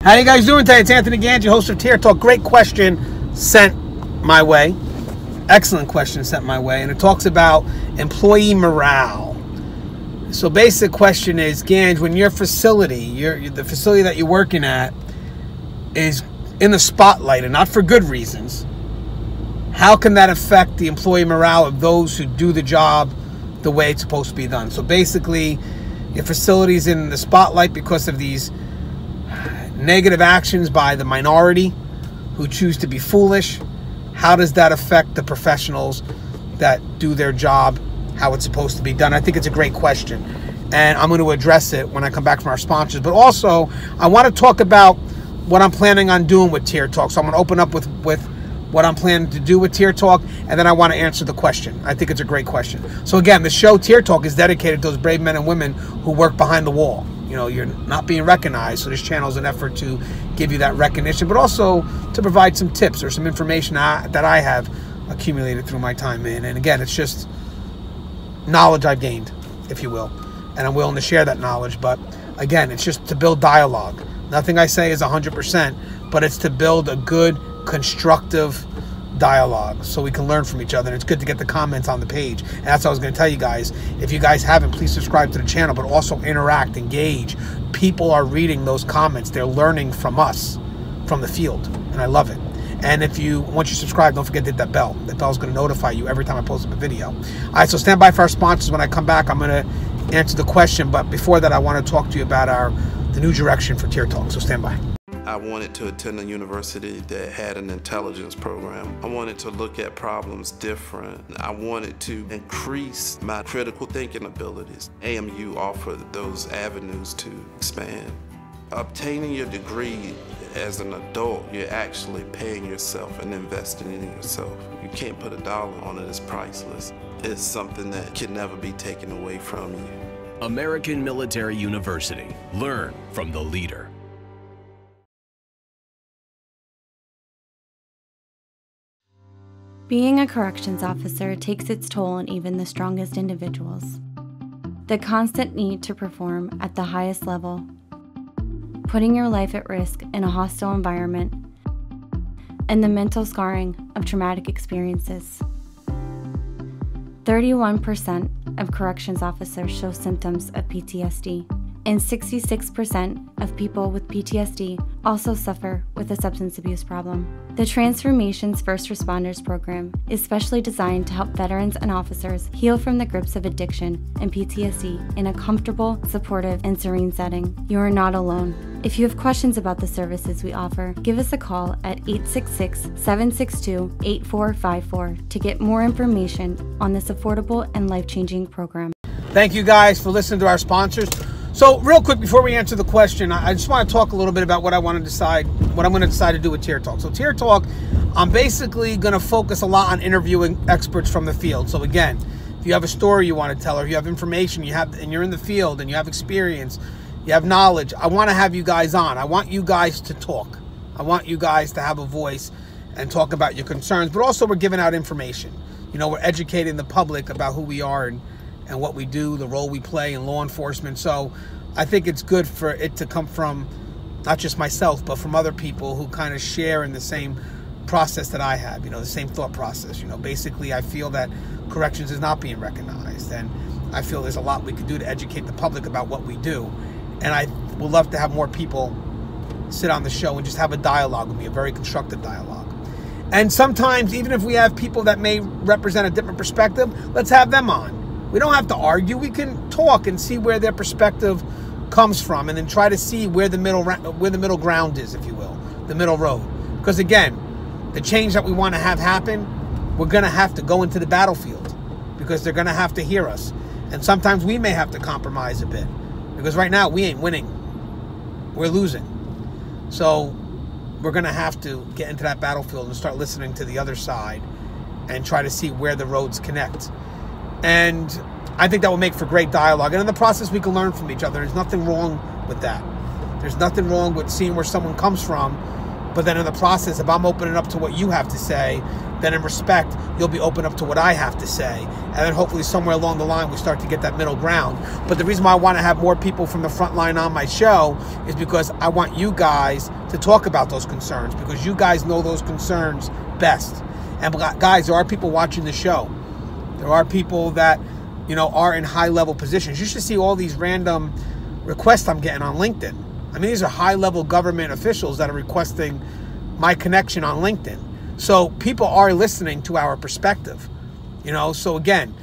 How you guys doing today? It's Anthony Gangi, host of Tier Talk. Great question sent my way. Excellent question sent my way. And it talks about employee morale. So basic question is, Gangi, when your facility, the facility that you're working at is in the spotlight and not for good reasons, how can that affect the employee morale of those who do the job the way it's supposed to be done? So basically, your facility's in the spotlight because of these negative actions by the minority who choose to be foolish. How does that affect the professionals that do their job how it's supposed to be done? I think it's a great question, and I'm going to address it when I come back from our sponsors. But also, I want to talk about what I'm planning on doing with Tier Talk. So I'm going to open up with what I'm planning to do with Tier Talk, and then I want to answer the question. I think it's a great question. So again, the show Tier Talk is dedicated to those brave men and women who work behind the wall. You know, you're not being recognized, so this channel is an effort to give you that recognition, but also to provide some tips or some information that I have accumulated through my time in. And again, it's just knowledge I've gained, if you will, and I'm willing to share that knowledge. But again, it's just to build dialogue. Nothing I say is 100%, but it's to build a good, constructive dialogue so we can learn from each other. And it's good to get the comments on the page, and that's what I was going to tell you guys. If you guys haven't, please subscribe to the channel, but also interact, engage. People are reading those comments. They're learning from us, from the field, and I love it. And once you subscribe, don't forget to hit that bell. That bell is going to notify you every time I post up a video. All right, so stand by for our sponsors. When I come back, I'm going to answer the question, but before that, I want to talk to you about the new direction for Tier Talk, so stand by. I wanted to attend a university that had an intelligence program. I wanted to look at problems different. I wanted to increase my critical thinking abilities. AMU offered those avenues to expand. Obtaining your degree as an adult, you're actually paying yourself and investing in yourself. You can't put a dollar on it, it's priceless. It's something that can never be taken away from you. American Military University. Learn from the leader. Being a corrections officer takes its toll on even the strongest individuals. The constant need to perform at the highest level, putting your life at risk in a hostile environment, and the mental scarring of traumatic experiences. 31% of corrections officers show symptoms of PTSD, and 66% of people with PTSD also suffer with a substance abuse problem. The Transformations First Responders program is specially designed to help veterans and officers heal from the grips of addiction and PTSD in a comfortable, supportive, and serene setting. You are not alone. If you have questions about the services we offer, give us a call at 866-762-8454 to get more information on this affordable and life-changing program. Thank you guys for listening to our sponsors. So real quick, before we answer the question, I just want to talk a little bit about what I'm going to decide to do with Tier Talk. So Tier Talk, I'm basically going to focus a lot on interviewing experts from the field. So again, if you have a story you want to tell, or you have information and you're in the field and you have experience, you have knowledge, I want to have you guys on. I want you guys to talk. I want you guys to have a voice and talk about your concerns, but also we're giving out information. You know, we're educating the public about who we are and what we do, the role we play in law enforcement. So I think it's good for it to come from not just myself, but from other people who kind of share in the same process that I have, you know, the same thought process. You know, basically I feel that corrections is not being recognized, and I feel there's a lot we could do to educate the public about what we do. And I would love to have more people sit on the show and just have a dialogue with me, a very constructive dialogue. And sometimes, even if we have people that may represent a different perspective, let's have them on. We don't have to argue. We can talk and see where their perspective comes from, and then try to see where the middle ground is, if you will, the middle road. Because again, the change that we want to have happen, we're going to have to go into the battlefield, because they're going to have to hear us. And sometimes we may have to compromise a bit, because right now we ain't winning. We're losing. So we're going to have to get into that battlefield and start listening to the other side and try to see where the roads connect. And I think that will make for great dialogue. And in the process, we can learn from each other. There's nothing wrong with that. There's nothing wrong with seeing where someone comes from. But then in the process, if I'm opening up to what you have to say, then in respect, you'll be open up to what I have to say. And then hopefully somewhere along the line, we start to get that middle ground. But the reason why I want to have more people from the front line on my show is because I want you guys to talk about those concerns, because you guys know those concerns best. And guys, there are people watching the show. There are people that, you know, are in high-level positions. You should see all these random requests I'm getting on LinkedIn. I mean, these are high-level government officials that are requesting my connection on LinkedIn. So people are listening to our perspective, you know. So again,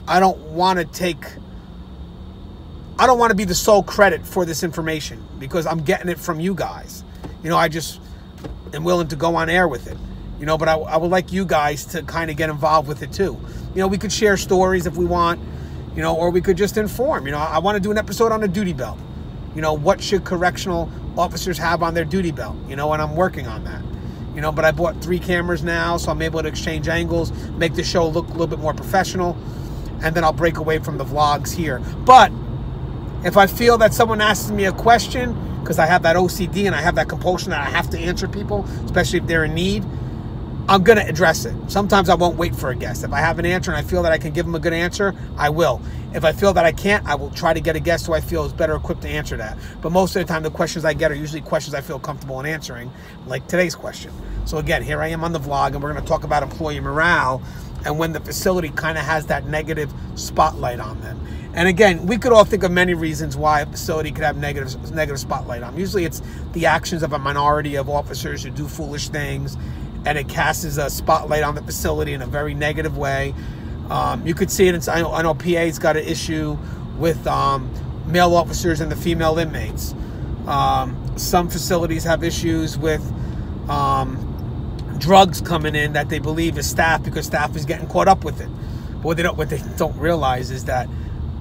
I don't want to be the sole credit for this information, because I'm getting it from you guys. You know, I just am willing to go on air with it, you know, but I would like you guys to kind of get involved with it too. You know, we could share stories if we want, you know, or we could just inform. You know, I want to do an episode on the duty belt. You know, what should correctional officers have on their duty belt? You know, and I'm working on that. You know, but I bought 3 cameras now, so I'm able to exchange angles, make the show look a little bit more professional, and then I'll break away from the vlogs here. But if I feel that someone asks me a question, because I have that OCD and I have that compulsion that I have to answer people, especially if they're in need, I'm going to address it. Sometimes I won't wait for a guest. If I have an answer and I feel that I can give them a good answer, I will. If I feel that I can't, I will try to get a guest who I feel is better equipped to answer that. But most of the time, the questions I get are usually questions I feel comfortable in answering, like today's question. So again, here I am on the vlog, and we're going to talk about employee morale and when the facility kind of has that negative spotlight on them. And again, we could all think of many reasons why a facility could have negative spotlight on them. Usually it's the actions of a minority of officers who do foolish things, and it casts a spotlight on the facility in a very negative way. You could see it. I know PA's got an issue with male officers and the female inmates. Some facilities have issues with drugs coming in that they believe is staff, because staff is getting caught up with it. But what they don't realize is that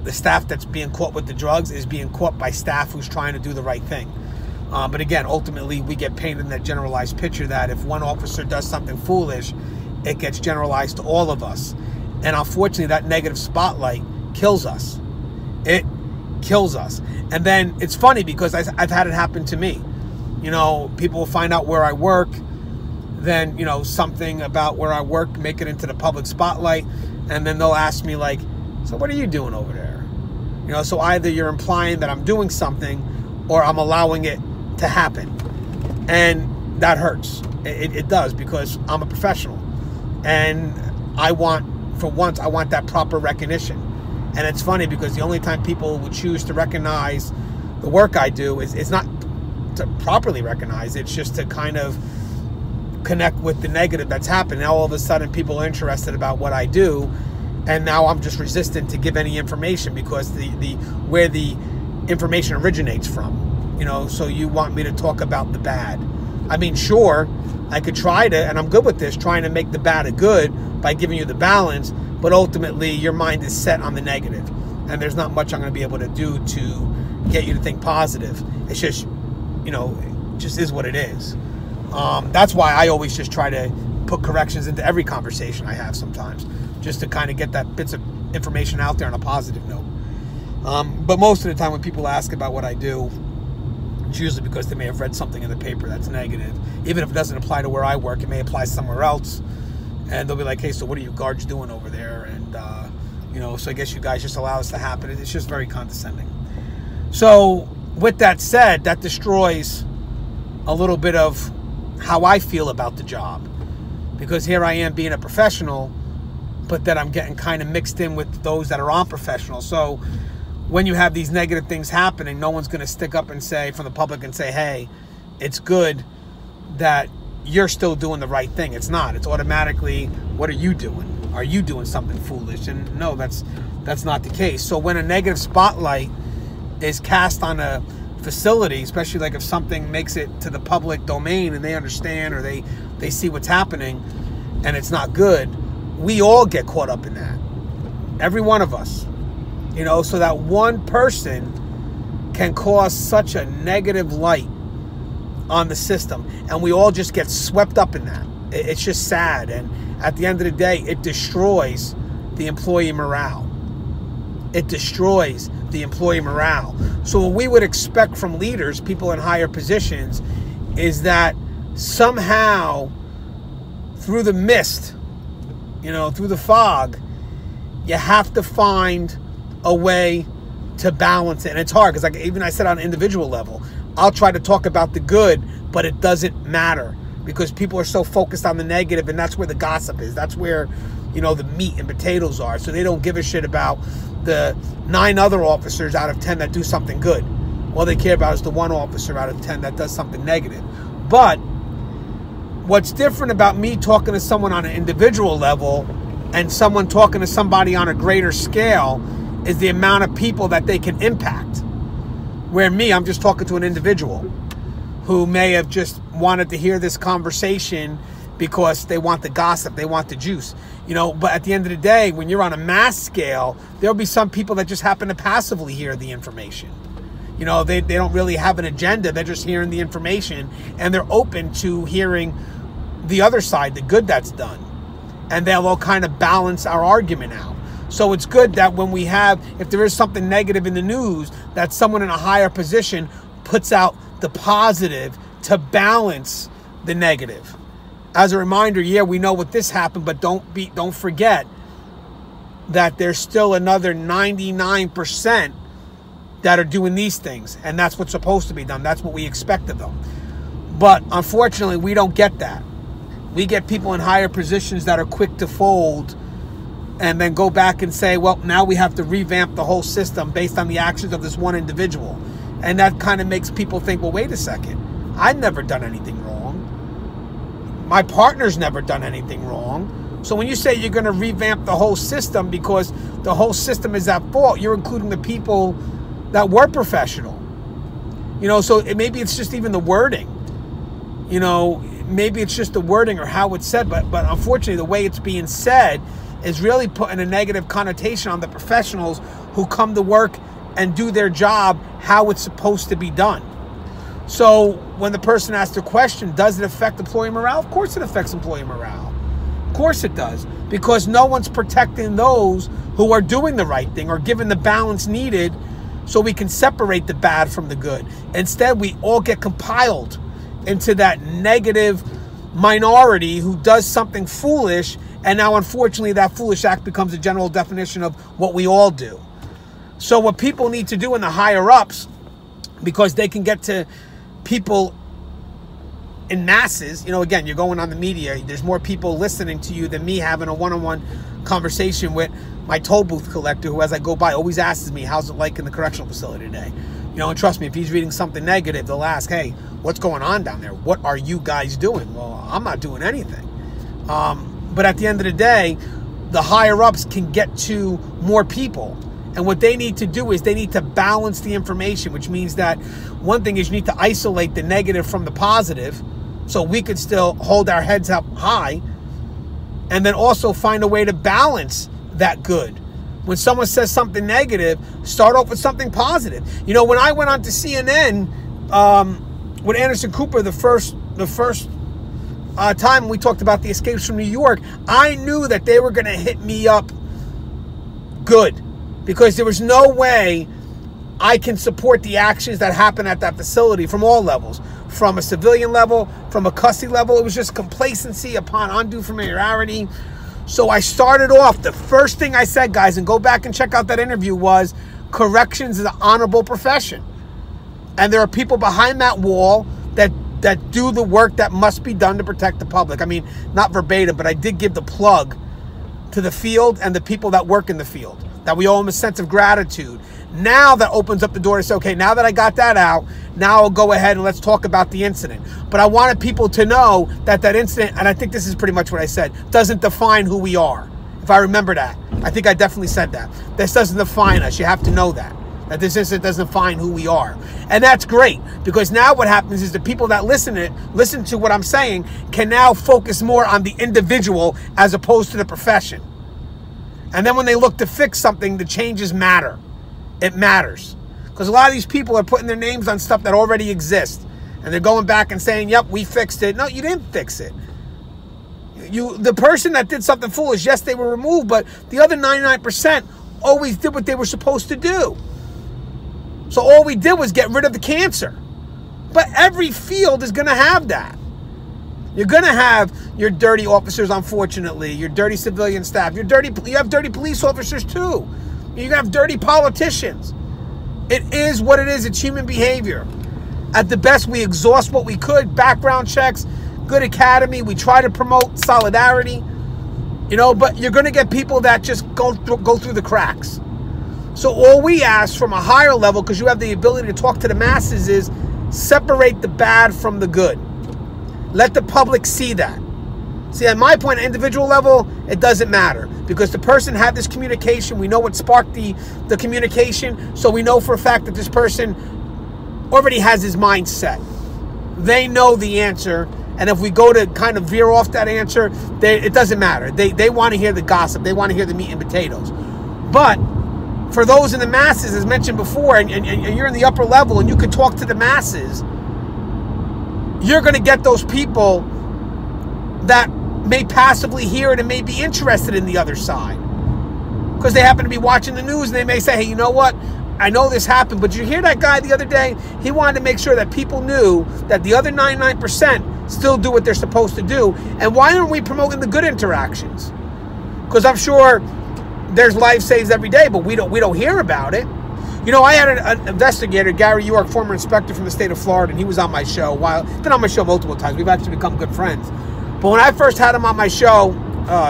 the staff that's being caught with the drugs is being caught by staff who's trying to do the right thing. But again, ultimately, we get painted in that generalized picture that if one officer does something foolish, it gets generalized to all of us. And unfortunately, that negative spotlight kills us. It kills us. And then it's funny, because I've had it happen to me. You know, people will find out where I work, then, you know, something about where I work, make it into the public spotlight, and then they'll ask me, like, so what are you doing over there? You know, so either you're implying that I'm doing something, or I'm allowing it to happen. And that hurts. It does, because I'm a professional. And I want that proper recognition. And it's funny, because the only time people would choose to recognize the work I do is not to properly recognize, it's just to kind of connect with the negative that's happened. Now all of a sudden people are interested about what I do, and now I'm just resistant to give any information, because where the information originates from, you know. So you want me to talk about the bad. I mean, sure, I could try to, and I'm good with this, trying to make the bad a good by giving you the balance, but ultimately your mind is set on the negative, and there's not much I'm going to be able to do to get you to think positive. It's just, you know, it just is what it is. That's why I always just try to put corrections into every conversation I have sometimes, just to kind of get that bits of information out there on a positive note. But most of the time when people ask about what I do, it's usually because they may have read something in the paper that's negative. Even if it doesn't apply to where I work, it may apply somewhere else. And they'll be like, hey, so what are you guards doing over there? And, you know, so I guess you guys just allow this to happen. It's just very condescending. So with that said, that destroys a little bit of how I feel about the job, because here I am being a professional, but then I'm getting kind of mixed in with those that are unprofessional. So when you have these negative things happening, no one's going to stick up and say, from the public, and say, hey, it's good that you're still doing the right thing. It's not. It's automatically, what are you doing? Are you doing something foolish? And no, that's not the case. So when a negative spotlight is cast on a facility, especially like if something makes it to the public domain and they understand, or they see what's happening and it's not good, we all get caught up in that. Every one of us. You know, so that one person can cause such a negative light on the system, and we all just get swept up in that. It's just sad, and at the end of the day, it destroys the employee morale. It destroys the employee morale. So what we would expect from leaders, people in higher positions, is that somehow through the mist, through the fog, you have to find a way to balance it. And it's hard because even I said on an individual level, I'll try to talk about the good, but it doesn't matter because people are so focused on the negative, and that's where the gossip is. That's where, the meat and potatoes are. So they don't give a shit about the 9 other officers out of 10 that do something good. All they care about is the 1 officer out of 10 that does something negative. But what's different about me talking to someone on an individual level and someone talking to somebody on a greater scale is the amount of people that they can impact. Where me, I'm just talking to an individual who may have just wanted to hear this conversation because they want the gossip, they want the juice. But at the end of the day, when you're on a mass scale, there'll be some people that just happen to passively hear the information. They don't really have an agenda, they're just hearing the information, and they're open to hearing the other side, the good that's done. And they'll all kind of balance our argument out. So it's good that when we have, if there is something negative in the news, that someone in a higher position puts out the positive to balance the negative. As a reminder, yeah, we know what this happened, but don't forget that there's still another 99% that are doing these things, and that's what's supposed to be done. That's what we expect of them. But unfortunately, we don't get that. We get people in higher positions that are quick to fold and then go back and say, well, now we have to revamp the whole system based on the actions of this one individual. And that kind of makes people think, well, wait a second. I've never done anything wrong. My partner's never done anything wrong. So when you say you're going to revamp the whole system because the whole system is at fault, you're including the people that were professional. So maybe it's just even the wording. Maybe it's just the wording or how it's said, but unfortunately the way it's being said is really putting a negative connotation on the professionals who come to work and do their job how it's supposed to be done. So when the person asks the question, does it affect employee morale? Of course it affects employee morale. Of course it does, because no one's protecting those who are doing the right thing or giving the balance needed so we can separate the bad from the good. Instead, we all get compiled into that negative minority who does something foolish, and now unfortunately that foolish act becomes a general definition of what we all do. So what people need to do in the higher ups, because they can get to people in masses, again, you're going on the media, there's more people listening to you than me having a one-on-one conversation with my toll booth collector, who as I go by always asks me, how's it like in the correctional facility today? And trust me, if he's reading something negative, they'll ask, hey, what's going on down there? What are you guys doing? Well, I'm not doing anything. But at the end of the day, the higher ups can get to more people. And what they need to do is they need to balance the information, which means that one thing is you need to isolate the negative from the positive so we could still hold our heads up high, and then also find a way to balance that good. When someone says something negative, start off with something positive. When I went on to CNN with Anderson Cooper the first time we talked about the escapes from New York, I knew that they were going to hit me up good, because there was no way I can support the actions that happen at that facility from all levels, from a civilian level, from a custody level. It was just complacency upon undue familiarity. So I started off, the first thing I said, guys, and go back and check out that interview, was corrections is an honorable profession. And there are people behind that wall that do the work that must be done to protect the public. I mean, not verbatim, but I did give the plug to the field and the people that work in the field, that we owe them a sense of gratitude. Now that opens up the door to say, okay, now that I got that out, now I'll go ahead and let's talk about the incident. But I wanted people to know that that incident, and I think this is pretty much what I said, doesn't define who we are. If I remember that. I think I definitely said that. This doesn't define us. You have to know that this incident doesn't define who we are. And that's great, because now what happens is the people that listen to what I'm saying can now focus more on the individual as opposed to the profession. And then when they look to fix something, the changes matter. It matters. Because a lot of these people are putting their names on stuff that already exists. And they're going back and saying, yep, we fixed it. No, you didn't fix it. The person that did something foolish, yes, they were removed, but the other 99% always did what they were supposed to do. So all we did was get rid of the cancer. But every field is going to have that. You're going to have your dirty officers, unfortunately, your dirty civilian staff. You have dirty police officers too. You're going to have dirty politicians. It is what it is. It's human behavior. At the best, we exhaust what we could. Background checks, good academy. We try to promote solidarity, you know, but you're going to get people that just go through the cracks. So all we ask from a higher level, because you have the ability to talk to the masses, is separate the bad from the good. Let the public see that. See, at my point, individual level, it doesn't matter. Because the person had this communication. We know what sparked the communication. So we know for a fact that this person already has his mind set. They know the answer. And if we go to kind of veer off that answer, it doesn't matter. They want to hear the gossip. They want to hear the meat and potatoes. But for those in the masses, as mentioned before, and you're in the upper level and you could talk to the masses, you're going to get those people that may passively hear it and may be interested in the other side. Because they happen to be watching the news and they may say, hey, you know what? I know this happened, but did you hear that guy the other day? He wanted to make sure that people knew that the other 99% still do what they're supposed to do. And why aren't we promoting the good interactions? Because I'm sure there's life saves every day, but we don't hear about it. You know, I had an investigator, Gary York, former inspector from the state of Florida, and he was on my show. Been on my show multiple times. We've actually become good friends. But when I first had him on my show,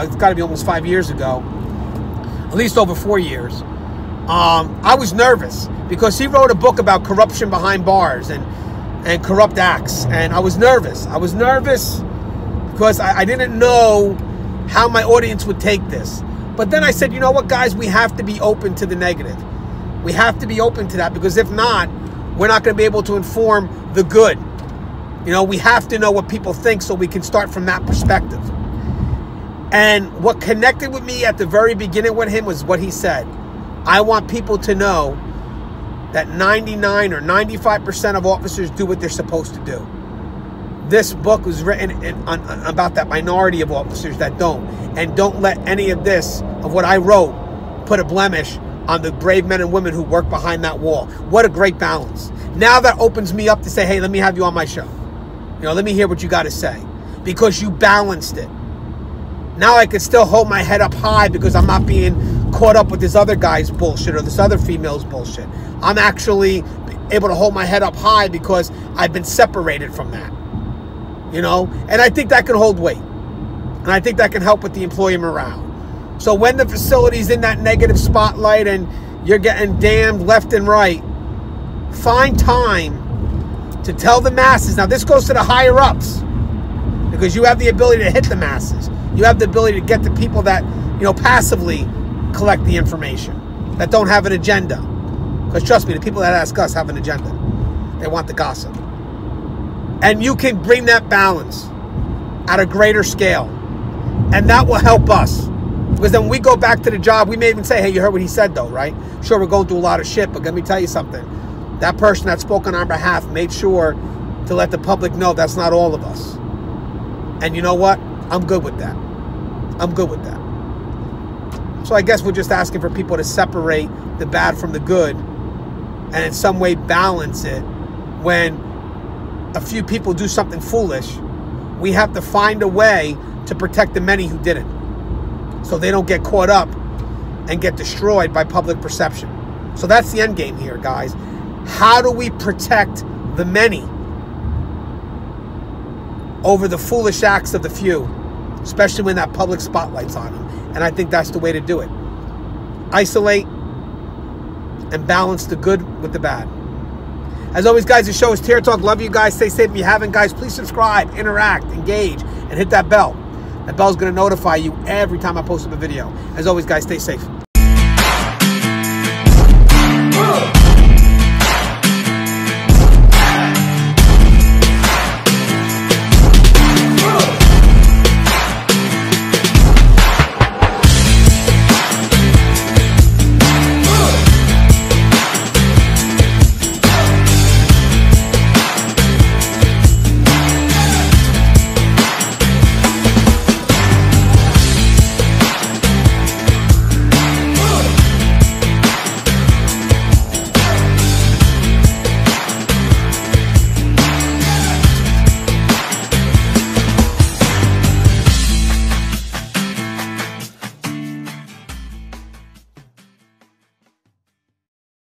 it's got to be almost 5 years ago, at least over 4 years, I was nervous because he wrote a book about corruption behind bars and corrupt acts. And I was nervous. I was nervous because I didn't know how my audience would take this. But then I said, you know what, guys, we have to be open to the negative. We have to be open to that, because if not, we're not going to be able to inform the good. You know, we have to know what people think so we can start from that perspective. And what connected with me at the very beginning with him was what he said. I want people to know that 99 or 95% of officers do what they're supposed to do. This book was written about that minority of officers that don't. And don't let any of this, of what I wrote, put a blemish on the brave men and women who work behind that wall. What a great balance. Now that opens me up to say, hey, let me have you on my show. You know, let me hear what you got to say. Because you balanced it. Now I can still hold my head up high because I'm not being caught up with this other guy's bullshit or this other female's bullshit. I'm actually able to hold my head up high because I've been separated from that. You know? And I think that can hold weight. And I think that can help with the employee morale. So when the facility's in that negative spotlight and you're getting damned left and right, find time to tell the masses. Now this goes to the higher ups, because you have the ability to hit the masses. You have the ability to get the people that, you know, passively collect the information, that don't have an agenda. Because trust me, the people that ask us have an agenda. They want the gossip. And you can bring that balance at a greater scale. And that will help us. Because then when we go back to the job, we may even say, hey, you heard what he said though, right? Sure, we're going through a lot of shit, but let me tell you something. That person that spoke on our behalf made sure to let the public know that's not all of us. And you know what? I'm good with that. I'm good with that. So I guess we're just asking for people to separate the bad from the good and in some way balance it. When a few people do something foolish, we have to find a way to protect the many who didn't, so they don't get caught up and get destroyed by public perception. So that's the end game here, guys. How do we protect the many over the foolish acts of the few, especially when that public spotlight's on them? And I think that's the way to do it. Isolate and balance the good with the bad. As always, guys, the show is Tear Talk. Love you guys. Stay safe if you haven't, guys. Please subscribe, interact, engage, and hit that bell. That bell's going to notify you every time I post up a video. As always, guys, stay safe.